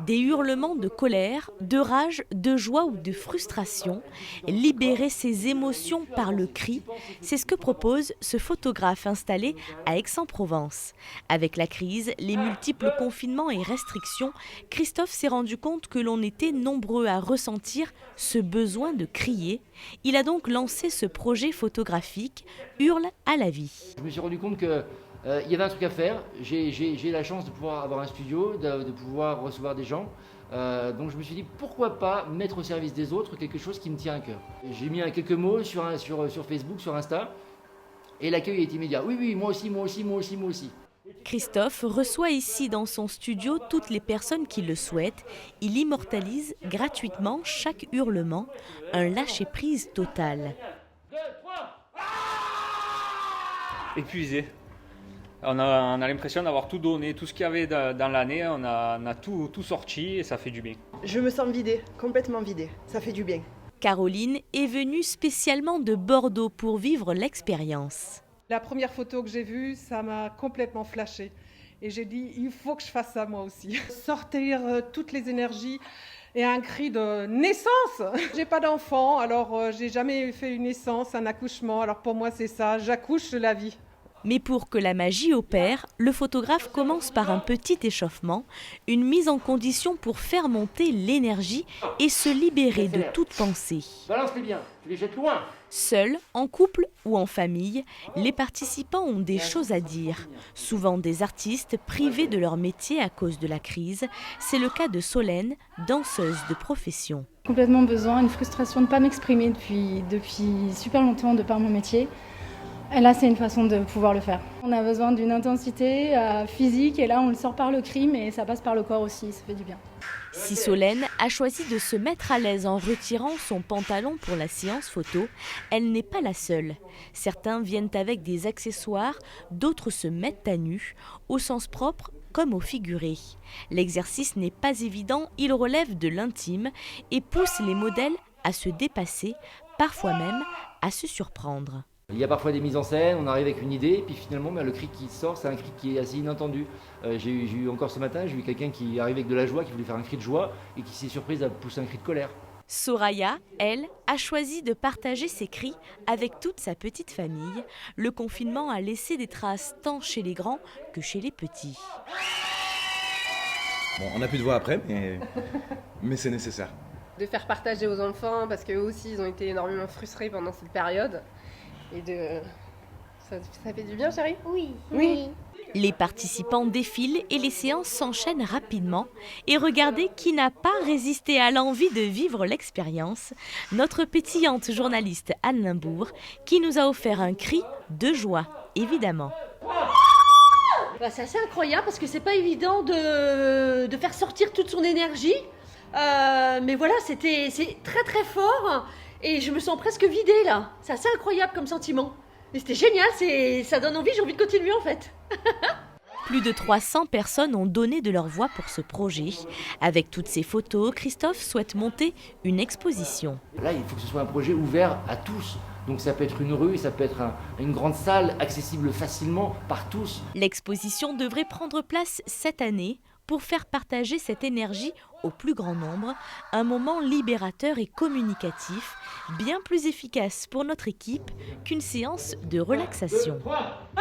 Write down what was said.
Des hurlements de colère, de rage, de joie ou de frustration, libérer ses émotions par le cri, c'est ce que propose ce photographe installé à Aix-en-Provence. Avec la crise, les multiples confinements et restrictions, Christophe s'est rendu compte que l'on était nombreux à ressentir ce besoin de crier. Il a donc lancé ce projet photographique Hurle à la vie. Je me suis rendu compte que il y avait un truc à faire. J'ai la chance de pouvoir avoir un studio, de pouvoir recevoir des gens. Donc je me suis dit pourquoi pas mettre au service des autres quelque chose qui me tient à cœur. J'ai mis quelques mots sur Facebook, sur Insta, et l'accueil est immédiat. Oui, moi aussi. Christophe reçoit ici dans son studio toutes les personnes qui le souhaitent. Il immortalise gratuitement chaque hurlement, un lâcher-prise total. Épuisé. On a l'impression d'avoir tout donné, tout ce qu'il y avait dans l'année, on a tout sorti et ça fait du bien. Je me sens vidée, complètement vidée, ça fait du bien. Caroline est venue spécialement de Bordeaux pour vivre l'expérience. La première photo que j'ai vue, ça m'a complètement flashée. Et j'ai dit, il faut que je fasse ça moi aussi. Sortir toutes les énergies et un cri de naissance. J'ai pas d'enfant, alors j'ai jamais fait une naissance, un accouchement. Alors pour moi c'est ça, j'accouche de la vie. Mais pour que la magie opère, le photographe commence par un petit échauffement, une mise en condition pour faire monter l'énergie et se libérer de toute pensée. Balance-les bien, tu les jettes loin. Seuls, en couple ou en famille, les participants ont des choses à dire. Souvent des artistes privés de leur métier à cause de la crise. C'est le cas de Solène, danseuse de profession. Complètement besoin, une frustration de ne pas m'exprimer depuis super longtemps de par mon métier. Et là, c'est une façon de pouvoir le faire. On a besoin d'une intensité physique et là, on le sort par le cri, mais ça passe par le corps aussi, ça fait du bien. Si Solène a choisi de se mettre à l'aise en retirant son pantalon pour la séance photo, elle n'est pas la seule. Certains viennent avec des accessoires, d'autres se mettent à nu, au sens propre comme au figuré. L'exercice n'est pas évident, il relève de l'intime et pousse les modèles à se dépasser, parfois même à se surprendre. Il y a parfois des mises en scène, on arrive avec une idée, puis finalement le cri qui sort, c'est un cri qui est assez inattendu. J'ai eu encore ce matin, j'ai eu quelqu'un qui arrive avec de la joie, qui voulait faire un cri de joie et qui s'est surprise à pousser un cri de colère. Soraya, elle, a choisi de partager ses cris avec toute sa petite famille. Le confinement a laissé des traces tant chez les grands que chez les petits. Bon, on n'a plus de voix après, mais c'est nécessaire. De faire partager aux enfants, parce qu'eux aussi, ils ont été énormément frustrés pendant cette période. Et ça fait du bien, chérie ? Oui. Les participants défilent et les séances s'enchaînent rapidement. Et regardez qui n'a pas résisté à l'envie de vivre l'expérience. Notre pétillante journaliste Anne Limbourg, qui nous a offert un cri de joie, évidemment. C'est assez incroyable parce que c'est pas évident de faire sortir toute son énergie. Mais voilà, c'est très très fort. Et je me sens presque vidée là. C'est assez incroyable comme sentiment. Et c'était génial, ça donne envie, j'ai envie de continuer en fait. Plus de 300 personnes ont donné de leur voix pour ce projet. Avec toutes ces photos, Christophe souhaite monter une exposition. Là, il faut que ce soit un projet ouvert à tous. Donc ça peut être une rue, ça peut être une grande salle accessible facilement par tous. L'exposition devrait prendre place cette année pour faire partager cette énergie au plus grand nombre, un moment libérateur et communicatif, bien plus efficace pour notre équipe qu'une séance de relaxation. 2, 3.